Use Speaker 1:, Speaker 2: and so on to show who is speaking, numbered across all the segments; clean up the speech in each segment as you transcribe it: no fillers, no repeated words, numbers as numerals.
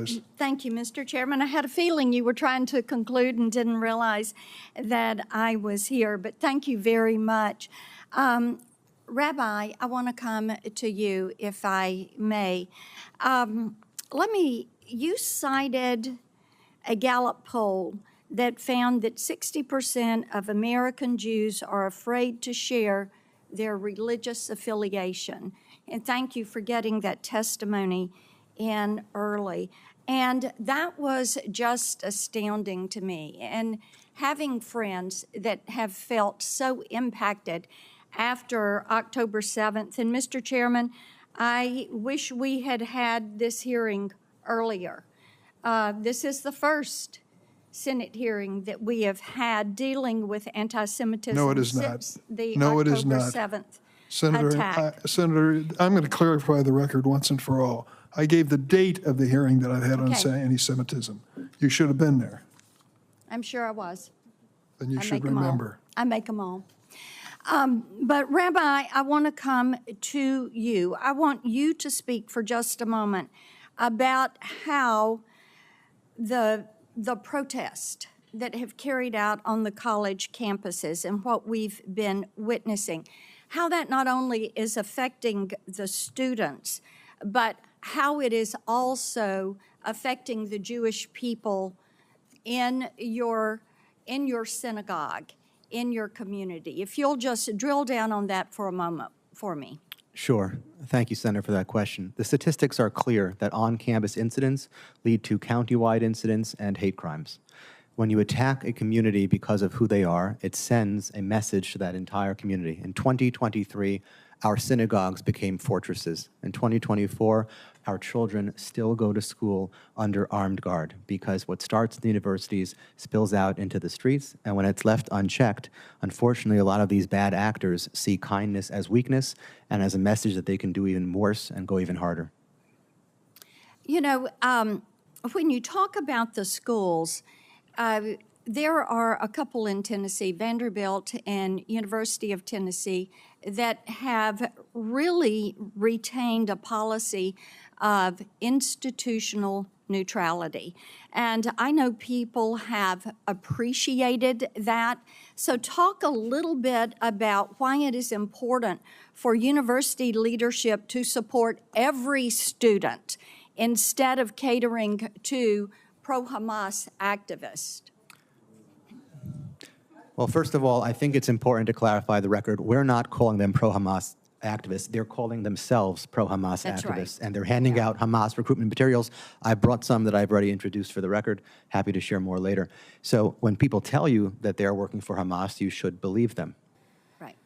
Speaker 1: yours.
Speaker 2: Thank you, Mr. Chairman. I had a feeling you were trying to conclude and didn't realize that I was here, but thank you very much. Rabbi, I want to come to you, if I may. You cited a Gallup poll that found that 60% of American Jews are afraid to share their religious affiliation. And thank you for getting that testimony in early. And that was just astounding to me. And having friends that have felt so impacted after October 7th. And Mr. Chairman, I wish we had had this hearing earlier. This is the first Senate hearing that we have had dealing with anti-Semitism.
Speaker 1: No, it is
Speaker 2: since
Speaker 1: not.
Speaker 2: The
Speaker 1: No,
Speaker 2: October
Speaker 1: it is not.
Speaker 2: 7th
Speaker 1: Senator,
Speaker 2: attack.
Speaker 1: Senator, I'm going to clarify the record once and for all. I gave the date of the hearing that I had on anti-Semitism. You should have been there.
Speaker 2: I'm sure I was.
Speaker 1: Then you should remember.
Speaker 2: I make them all. But Rabbi, I want to come to you. I want you to speak for just a moment about how the protests that have carried out on the college campuses and what we've been witnessing, how that not only is affecting the students, but how it is also affecting the Jewish people in your synagogue, in your community. If you'll just drill down on that for a moment for me.
Speaker 3: Sure. Thank you, Senator, for that question. The statistics are clear that on-campus incidents lead to county-wide incidents and hate crimes. When you attack a community because of who they are, it sends a message to that entire community. In 2023, our synagogues became fortresses. In 2024, our children still go to school under armed guard because what starts in the universities spills out into the streets, and when it's left unchecked, unfortunately, a lot of these bad actors see kindness as weakness and as a message that they can do even worse and go even harder.
Speaker 2: You know, when you talk about the schools, there are a couple in Tennessee, Vanderbilt and University of Tennessee, that have really retained a policy of institutional neutrality. And I know people have appreciated that. So talk a little bit about why it is important for university leadership to support every student instead of catering to pro-Hamas activists.
Speaker 3: Well, first of all, I think it's important to clarify the record. We're not calling them pro-Hamas activists. They're calling themselves pro-Hamas activists. Right. And they're handing out Hamas recruitment materials. I brought some that I've already introduced for the record. Happy to share more later. So when people tell you that they're working for Hamas, you should believe them.
Speaker 2: Right.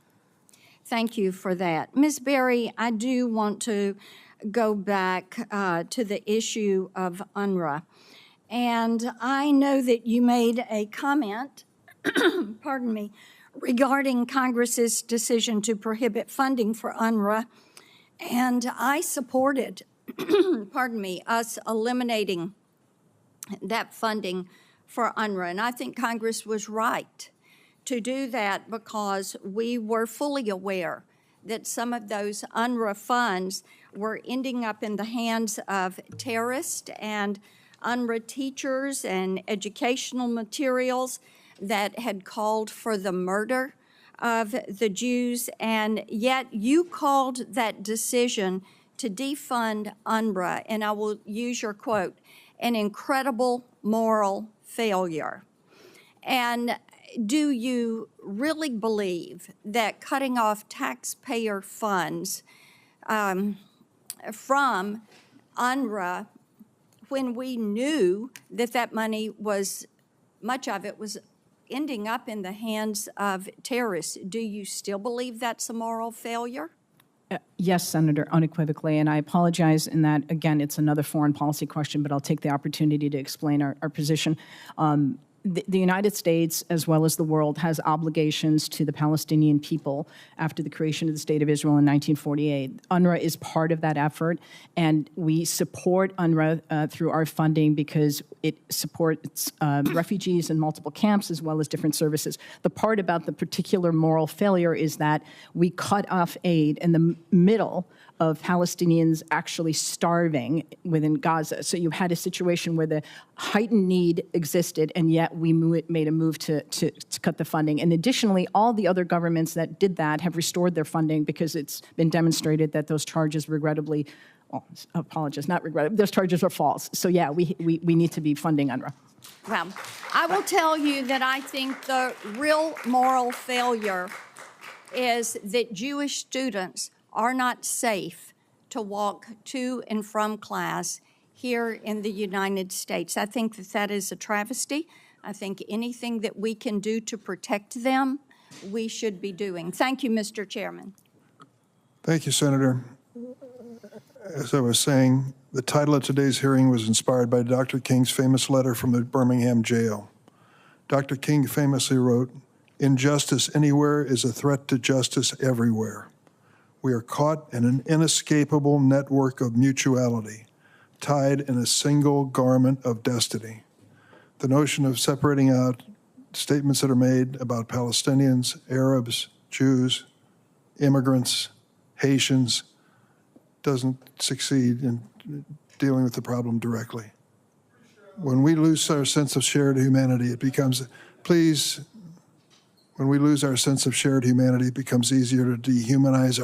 Speaker 2: Thank you for that. Ms. Berry, I do want to go back to the issue of UNRWA. And I know that you made a comment pardon me, regarding Congress's decision to prohibit funding for UNRWA, and I supported, pardon me, us eliminating that funding for UNRWA, and I think Congress was right to do that because we were fully aware that some of those UNRWA funds were ending up in the hands of terrorists and UNRWA teachers and educational materials that had called for the murder of the Jews, and yet you called that decision to defund UNRWA, and I will use your quote, an incredible moral failure. And do you really believe that cutting off taxpayer funds from UNRWA when we knew that that money was, much of it was ending up in the hands of terrorists, do you still believe that's a moral failure?
Speaker 4: Yes, Senator, unequivocally, and I apologize in that, again, it's another foreign policy question, but I'll take the opportunity to explain our position. The United States, as well as the world, has obligations to the Palestinian people after the creation of the State of Israel in 1948. UNRWA is part of that effort, and we support UNRWA through our funding because it supports refugees in multiple camps as well as different services. The part about the particular moral failure is that we cut off aid in the middle of Palestinians actually starving within Gaza. So you had a situation where the heightened need existed, and yet we made a move to cut the funding. And additionally, all the other governments that did that have restored their funding because it's been demonstrated that those charges regrettably, well, apologies, not regrettably, those charges are false. So yeah, we need to be funding UNRWA.
Speaker 2: Well, I will tell you that I think the real moral failure is that Jewish students are not safe to walk to and from class here in the United States. I think that that is a travesty. I think anything that we can do to protect them, we should be doing. Thank you, Mr. Chairman.
Speaker 1: Thank you, Senator. As I was saying, the title of today's hearing was inspired by Dr. King's famous letter from the Birmingham jail. Dr. King famously wrote, "Injustice anywhere is a threat to justice everywhere. We are caught in an inescapable network of mutuality, tied in a single garment of destiny. The notion of separating out statements that are made about Palestinians, Arabs, Jews, immigrants, Haitians, doesn't succeed in dealing with the problem directly. When we lose our sense of shared humanity, it becomes, when we lose our sense of shared humanity, it becomes easier to dehumanize